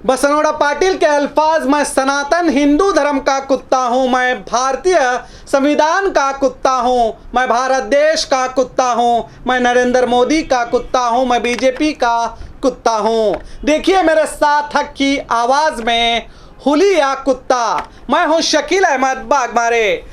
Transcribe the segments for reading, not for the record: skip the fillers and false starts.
बसनगौड़ा पाटिल के अल्फाज, मैं सनातन हिंदू धर्म का कुत्ता हूँ, मैं भारतीय संविधान का कुत्ता हूँ, मैं भारत देश का कुत्ता हूँ, मैं नरेंद्र मोदी का कुत्ता हूँ, मैं बीजेपी का कुत्ता हूँ। देखिए मेरे सार्थक की आवाज़ में हुली या कुत्ता। मैं हूँ शकील अहमद बागमारे।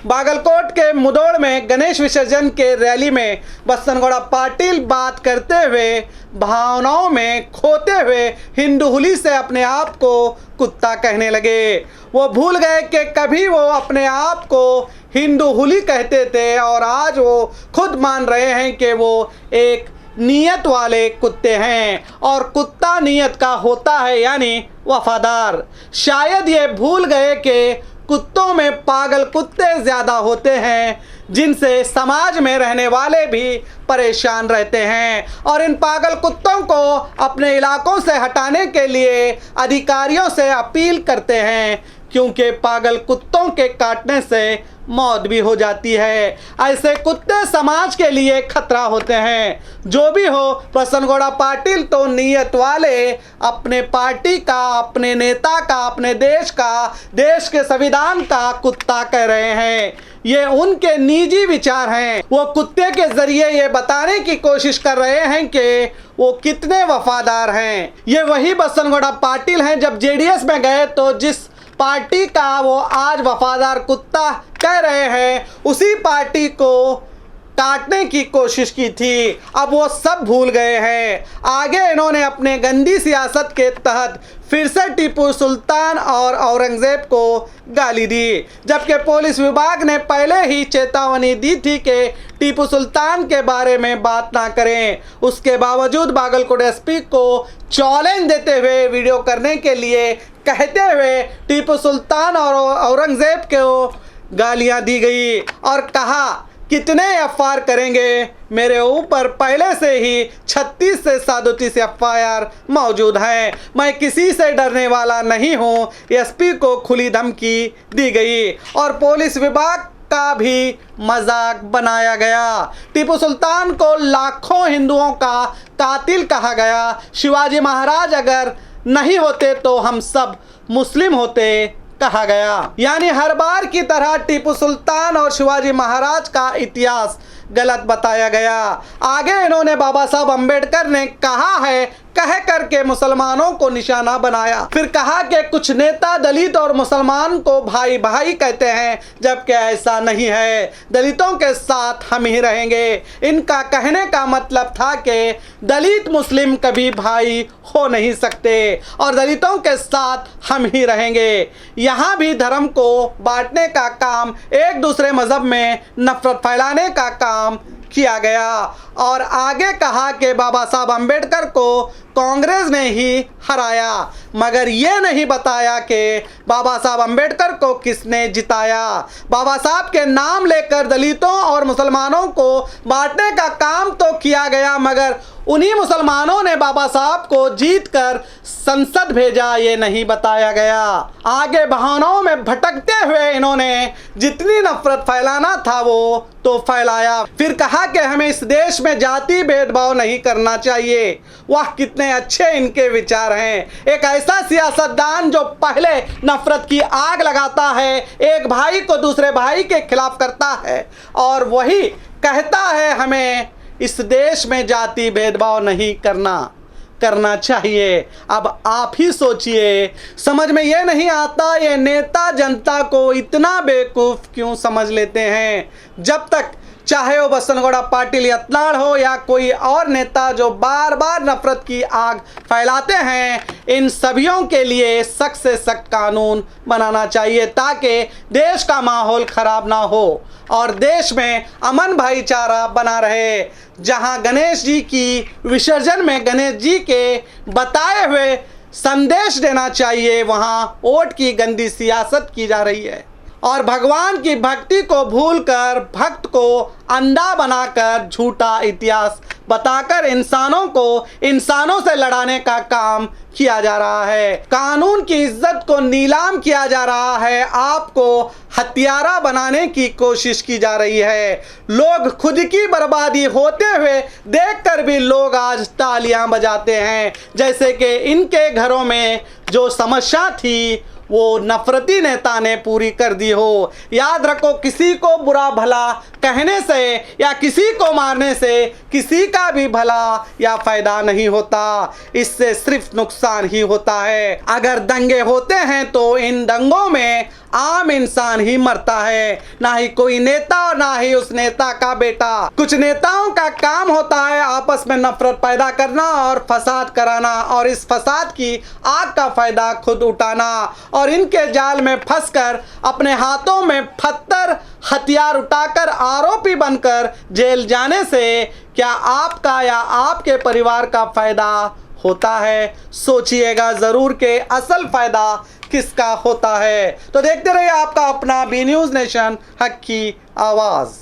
बागलकोट के मुदोड़ में गणेश विसर्जन के रैली में बसनगौड़ा पाटिल बात करते हुए भावनाओं में खोते हुए हिंदू हुली से अपने आप को कुत्ता कहने लगे। वो भूल गए कि कभी वो अपने आप को हिंदू हुली कहते थे और आज वो खुद मान रहे हैं कि वो एक नीयत वाले कुत्ते हैं और कुत्ता नीयत का होता है, यानी वफादार। शायद ये भूल गए कि कुत्तों में पागल कुत्ते ज़्यादा होते हैं जिनसे समाज में रहने वाले भी परेशान रहते हैं और इन पागल कुत्तों को अपने इलाकों से हटाने के लिए अधिकारियों से अपील करते हैं, क्योंकि पागल कुत्तों के काटने से मौत भी हो जाती है। ऐसे कुत्ते समाज के लिए खतरा होते हैं। जो भी हो, बसनगौड़ा पाटिल तो नीयत वाले अपने पार्टी का, अपने नेता का, अपने देश का, देश के संविधान का कुत्ता कह रहे हैं। ये उनके निजी विचार हैं। वो कुत्ते के जरिए ये बताने की कोशिश कर रहे हैं कि वो कितने वफादार हैं। ये वही बसनगौड़ा पाटिल हैं जब जेडीएस में गए तो जिस पार्टी का वो आज वफादार कुत्ता कह रहे हैं, उसी पार्टी को काटने की कोशिश की थी। अब वो सब भूल गए हैं। आगे इन्होंने अपने गंदी सियासत के तहत फिर से टीपू सुल्तान और औरंगजेब को गाली दी, जबकि पुलिस विभाग ने पहले ही चेतावनी दी थी कि टीपू सुल्तान के बारे में बात ना करें। उसके बावजूद बागलकोट एसपी को चैलेंज देते हुए वीडियो करने के लिए कहते हुए टीपू सुल्तान और औरंगजेब को गालियां दी गई और कहा, कितने एफआईआर करेंगे? मेरे ऊपर पहले से ही 36 से 37 एफआईआर मौजूद हैं। मैं किसी से डरने वाला नहीं हूं। एसपी को खुली धमकी दी गई और पुलिस विभाग का भी मजाक बनाया गया। टीपू सुल्तान को लाखों हिंदुओं का कातिल कहा गया। शिवाजी महाराज अगर नहीं होते तो हम सब मुस्लिम होते कहा गया। यानी हर बार की तरह टीपू सुल्तान और शिवाजी महाराज का इतिहास गलत बताया गया। आगे इन्होंने बाबा साहब अम्बेडकर ने कहा है कह करके मुसलमानों को निशाना बनाया। फिर कहा कि कुछ नेता दलित और मुसलमान को भाई भाई कहते हैं, जबकि ऐसा नहीं है। दलितों के साथ हम ही रहेंगे। इनका कहने का मतलब था कि दलित मुस्लिम कभी भाई हो नहीं सकते और दलितों के साथ हम ही रहेंगे। यहाँ भी धर्म को बांटने का काम, एक दूसरे मजहब में नफरत फैलाने का काम किया गया और आगे कहा कि बाबा साहब अम्बेडकर को कांग्रेस ने ही हराया, मगर ये नहीं बताया कि बाबा साहब अम्बेडकर को किसने जिताया। बाबा साहब के नाम लेकर दलितों और मुसलमानों को बांटने का काम तो किया गया, मगर उन्हीं मुसलमानों ने बाबा साहब को जीतकर संसद भेजा, ये नहीं बताया गया। आगे बहानों में भटकते हुए इन्होंने जितनी नफरत फैलाना था वो तो फैलाया। फिर कहा कि हमें इस देश में जाति भेदभाव नहीं करना चाहिए। वाह, कितने अच्छे इनके विचार हैं। एक ऐसा सियासतदान जो पहले नफरत की आग लगाता है, एक भाई को दूसरे भाई के खिलाफ करता है और वही कहता है हमें इस देश में जाति भेदभाव नहीं करना चाहिए। अब आप ही सोचिए, समझ में ये नहीं आता ये नेता जनता को इतना बेवकूफ़ क्यों समझ लेते हैं। जब तक चाहे वो बसनगौड़ा पाटिल यत्नाड़ हो या कोई और नेता जो बार बार नफरत की आग फैलाते हैं, इन सभियों के लिए सख्त से सख्त कानून बनाना चाहिए ताकि देश का माहौल ख़राब ना हो और देश में अमन भाईचारा बना रहे। जहां गणेश जी की विसर्जन में गणेश जी के बताए हुए संदेश देना चाहिए, वहां वोट की गंदी सियासत की जा रही है और भगवान की भक्ति को भूलकर भक्त को अंधा बनाकर झूठा इतिहास बताकर इंसानों को इंसानों से लड़ाने का काम किया जा रहा है। कानून की इज्जत को नीलाम किया जा रहा है, आपको हत्यारा बनाने की कोशिश की जा रही है। लोग खुद की बर्बादी होते हुए देखकर भी लोग आज तालियां बजाते हैं, जैसे कि इनके घरों में जो समस्या थी वो नफरती नेता ने पूरी कर दी हो। याद रखो, किसी को बुरा भला कहने से या किसी को मारने से किसी का भी भला या फायदा नहीं होता, इससे सिर्फ नुकसान ही होता है। अगर दंगे होते हैं तो इन दंगों में आम इंसान ही मरता है, ना ही कोई नेता और ना ही उस नेता का बेटा। कुछ नेताओं का काम होता है आपस में नफरत पैदा करना और फसाद कराना, और इस फसाद की आग का फायदा खुद उठाना, और इनके जाल में फंसकर अपने हाथों में पत्थर हथियार उठाकर आरोपी बनकर जेल जाने से क्या आपका या आपके परिवार का फायदा होता है? सोचिएगा जरूर कि असल फायदा किसका होता है। तो देखते रहिए आपका अपना बी न्यूज़ नेशन, हक की आवाज़।